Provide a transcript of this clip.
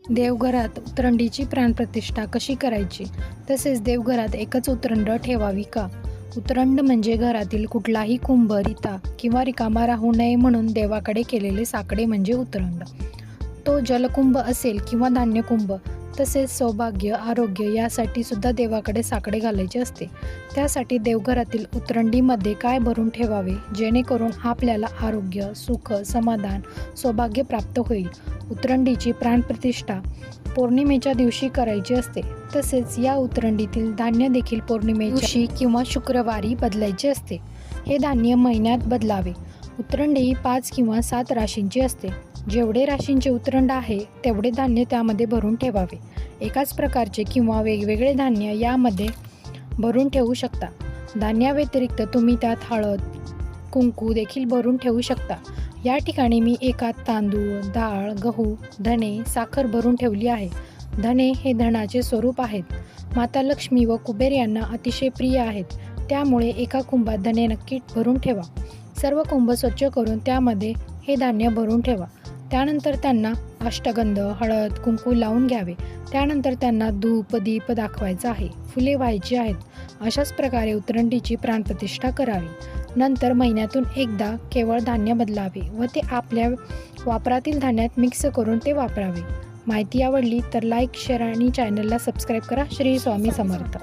देवघरात उतरंडीची प्राणप्रतिष्ठा कशी करायची? तसेच देवघरात एकच उतरंड ठेवावी का? उतरंड म्हणजे घरातील कुठलाही कुंभ रिता किंवा रिकामा राहू नये म्हणून देवाकडे केलेले साकडे म्हणजे उतरंड. तो जलकुंभ असेल किंवा धान्यकुंभ. तसेच सौभाग्य, आरोग्य यासाठी सुद्धा देवाकडे साकडे घालायचे असते. त्यासाठी देवघरातील उतरंडीमध्ये काय भरून ठेवावे जेणेकरून आपल्याला आरोग्य, सुख, समाधान, सौभाग्य प्राप्त होईल? उतरंडीची प्राणप्रतिष्ठा पौर्णिमेच्या दिवशी करायची असते. तसेच या उतरंडीतील धान्य देखील पौर्णिमेच्या दिवशी किंवा शुक्रवारी बदलायचे असते. हे धान्य महिन्यात बदलावे. उतरंडी ही 5 किंवा 7 राशींची असते. जेवढे राशींचे उतरंड आहे तेवढे धान्य त्यामध्ये भरून ठेवावे. एकाच प्रकारचे किंवा वेगवेगळे धान्य यामध्ये भरून ठेवू शकता. धान्याव्यतिरिक्त तुम्ही त्यात हळद, कुंकू देखील भरून ठेवू शकता. या ठिकाणी मी एकात तांदूळ, डाळ, गहू, धणे, साखर भरून ठेवली आहे. धणे हे धनाचे स्वरूप आहेत. माता लक्ष्मी व कुबेर यांना अतिशय प्रिय आहेत. त्यामुळे एका कुंभात धणे नक्की भरून ठेवा. सर्व कुंभ स्वच्छ करून त्यामध्ये हे धान्य भरून ठेवा. त्यानंतर त्यांना अष्टगंध, हळद, कुंकू लावून घ्यावे. त्यानंतर त्यांना धूप, दीप दाखवायचा आहे. फुले व्हायची आहेत. अशाच प्रकारे उतरंडीची प्राणप्रतिष्ठा करावी. नंतर महिन्यातून एकदा केवळ धान्य बदलावे व ते आपल्या वापरातील धान्यात मिक्स करून ते वापरावे. माहिती आवडली तर लाईक, शेअर आणि चॅनलला सबस्क्राईब करा. श्री स्वामी समर्थ.